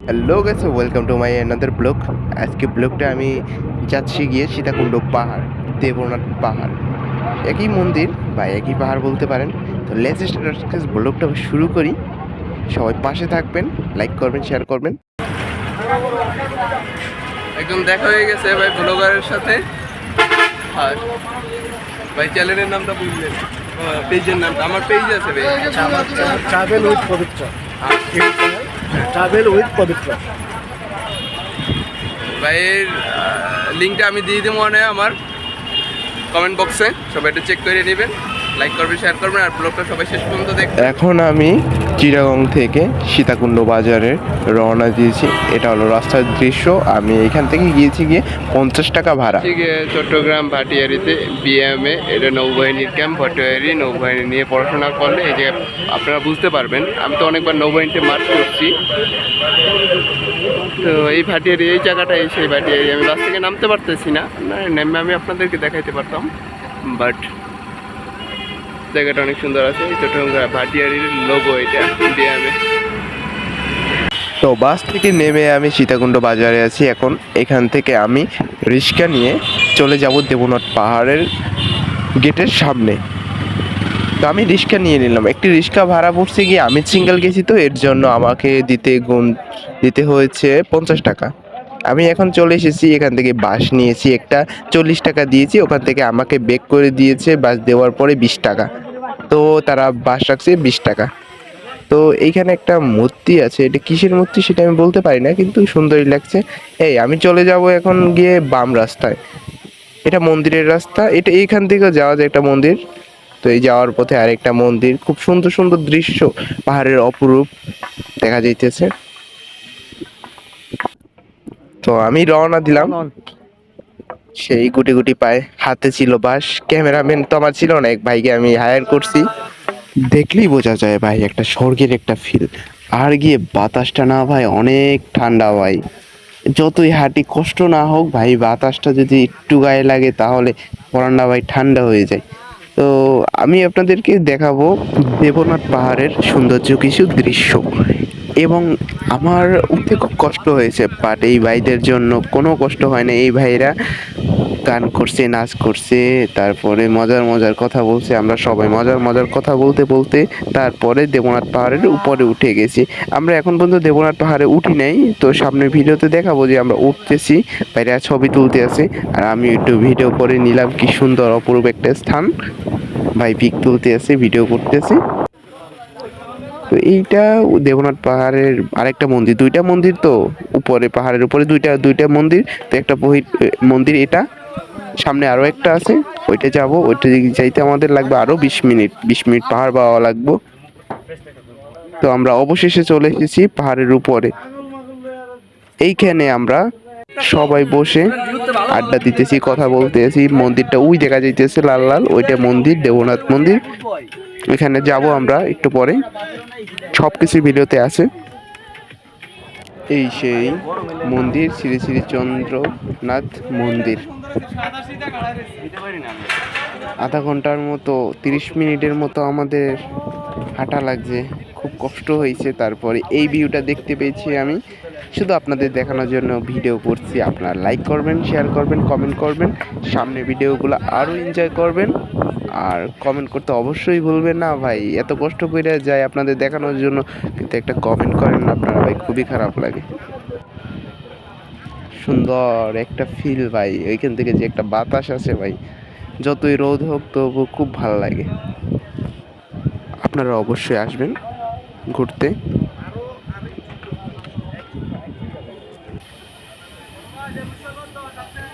Hello guys, welcome to my another blog. আজকে ব্লগটা আমি যাচ্ছি গিয়ে সীতাকুণ্ড পাহাড়, দেবনাথ পাহাড়। একই মন্দির বা একই পাহাড় বলতে পারেন। তো লেটস স্টার্ট ব্লগটা শুরু করি। সবাই পাশে থাকবেন, লাইক করবেন, শেয়ার করবেন। একদম দেখা হয়ে গেছে ভাই ব্লগারের সাথে। আর ভাই চ্যানেলের নামটা বুঝলেন, পেজের নামটা আমার পেজ আছে ভাই, ট্রাভেল উইথ পবিত্র। ট্রাভেল উইথ পবিত্র। ভাইয়ের লিঙ্কটা আমি দিয়ে দেবো মনে হয় আমার কমেন্ট বক্সে, সবাই একটু চেক করে নেবেন, লাইক করবেন, শেয়ার করবেন, আর ব্লগটা সবাই শেষ পর্যন্ত দেখবেন। এখন আমি চিটাগং থেকে সীতাকুণ্ড বাজারে রওনা দিয়েছি। এটা হলো রাস্তার দৃশ্য। আমি এখান থেকে গিয়েছি গিয়ে 50 টাকা ভাড়া। চট্টগ্রাম ভাটিয়ারিতে বিএমএ, এটা নৌবাহিনীর ক্যাম্প। ভাটিয়ারি নৌবাহিনী নিয়ে পড়াশোনা করলে এই যে আপনারা বুঝতে পারবেন। আমি তো অনেকবার নৌবাহিনীতে মার্চ করছি। তো এই ভাটিয়ারি, এই জায়গাটা, সেই ভাটিয়ারি আমি বাস থেকে নামতে পারতেছি না, নেমে আমি আপনাদেরকে দেখাইতে পারতাম, বাট জায়গাটা অনেক সুন্দর আছে। এই চট্টগ্রাম ভাটিয়ারির লোগো এটা বিএমএ। তো বাস থেকে নেমে আমি সীতাকুণ্ড বাজারে আছি এখন। এখান থেকে আমি রিক্সা নিয়ে চলে যাব দেবনাথ পাহাড়ের গেটের সামনে। তো আমি রিক্সা নিয়ে নিলাম। একটি রিক্সা ভাড়া পড়ছে গিয়ে, আমি সিঙ্গেল গেছি তো এর জন্য আমাকে দিতে হয়েছে 50 টাকা। আমি এখন চলে এসেছি। এখান থেকে বাস নিয়েছি একটা, 40 টাকা দিয়েছি। ওখান থেকে আমাকে বেক করে দিয়েছে বাস দেওয়ার পরে 20 টাকা। তো তারা বাস রাখছে 20 টাকা। তো এইখানে একটা মূর্তি আছে, এটা কিসের মূর্তি সেটা আমি বলতে পারি না, কিন্তু সুন্দরই লাগছে। আমি চলে যাব এখন গিয়ে বাম রাস্তায়। এটা মন্দিরের রাস্তা। এটা এইখান থেকেও যাওয়া যায় একটা মন্দির। তো এই যাওয়ার পথে আরেকটা মন্দির, খুব সুন্দর সুন্দর দৃশ্য, পাহাড়ের অপরূপ দেখা যাইতেছে। তো আমি রওনা দিলাম। সেই গুটি গুটি পায়ে, হাতে ছিল বাঁশ। ক্যামেরাম্যান তো আমার ছিল না, এক ভাইকে আমি হায়ার করছি। দেখলেই বোঝা যায় ভাই, একটা স্বর্গের একটা ফিল। আর গিয়ে বাতাসটা না ভাই অনেক ঠান্ডা ভাই। যতই হাঁটি কষ্ট না হোক ভাই, বাতাসটা যদি একটু গায়ে লাগে তাহলে পরানটা ভাই ঠান্ডা হয়ে যায়। তো আমি আপনাদেরকে দেখাবো দেবনাথ পাহাড়ের সৌন্দর্য কিছু দৃশ্য। এবং আমার উঠতে খুব কষ্ট হয়েছে, বাট এই ভাইদের জন্য কোনো কষ্ট হয় না। এই ভাইরা গান করছে, নাচ করছে, তারপরে মজার মজার কথা বলছে। আমরা সবাই মজার মজার কথা বলতে বলতে তারপরে দেবনাথ পাহাড়ের উপরে উঠে গেছি। আমরা এখন পর্যন্ত দেবনাথ পাহাড়ে উঠি নাই। তো সামনের ভিডিওতে দেখাবো যে আমরা উঠতেছি, ভাইরা ছবি তুলতে আছে, আর আমি একটু ভিডিও করে নিলাম। কি সুন্দর অপরূপ একটা স্থান। ভাই পিক তুলতে আছে, ভিডিও করতেছি। তো এইটা দেবনাথ পাহাড়ের আরেকটা মন্দির, দুইটা মন্দির। তো উপরে পাহাড়ের উপরে দুইটা মন্দির। তো একটা মন্দির এটা, সামনে আরো একটা আছে, ওইটা যাব। ওইটা যাইতে আমাদের লাগবে আরো 20 মিনিট। 20 মিনিট পাহাড় পাওয়া লাগবে। তো আমরা অবশেষে চলে এসেছি পাহাড়ের উপরে। এইখানে আমরা সবাই বসে আড্ডা দিতেছি, কথা বলতেছি। মন্দিরটা ওই দেখা যাইতেছে লাল লাল, ওইটা মন্দির, দেবনাথ মন্দির। এখানে যাব আমরা একটু পরে, সবকিছু ভিডিওতে আছে। এই সেই মন্দির, শ্রী শ্রী চন্দ্রনাথ মন্দির। আধা ঘন্টার মতো, 30 মিনিটের মতো আমাদের হাঁটা লাগছে। খুব কষ্ট হয়েছে। তারপরে এই ভিউটা দেখতে পেয়েছি আমি, শুধু আপনাদের দেখানোর জন্য ভিডিও করছি। আপনারা লাইক করবেন, শেয়ার করবেন, কমেন্ট করবেন, সামনে ভিডিওগুলো আরও এনজয় করবেন। আর কমেন্ট করতে অবশ্যই ভুলবেন না ভাই, এত কষ্ট করে যায় আপনাদের দেখানোর জন্য, কিন্তু একটা কমেন্ট করেন না আপনারা ভাই, খুবই খারাপ লাগে। সুন্দর একটা ফিল ভাই, ওইখান থেকে যে একটা বাতাস আছে ভাই, যতই রোদ হোক তবু খুব ভালো লাগে। আপনারা অবশ্যই আসবেন ঘুরতে।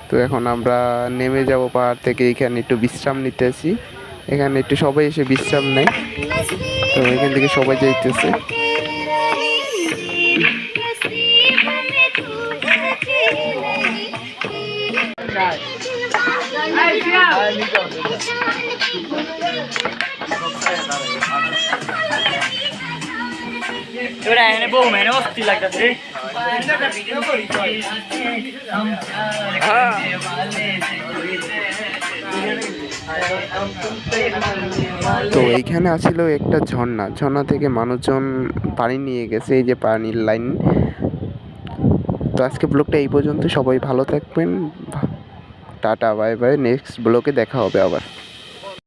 তো এখন আমরা নেমে যাব পাহাড় থেকে। এখানে একটু বিশ্রাম নিতেছি। এখানে একটু সবাই এসে বিশ্রাম নেয়। তো এখান থেকে সবাই যাইতেছে। এবারে এখানে বহু মেনে অস্থির লাগতেছে। তো এইখানে আছিল একটা ঝর্ণা। ঝর্ণা থেকে মানুষজন পানি নিয়ে গেছে, এই যে পানির লাইন। তো আজকে ব্লগটা এই পর্যন্ত, সবাই ভালো থাকবেন, টাটা বাই বাই, নেক্সট ব্লগে দেখা হবে আবার।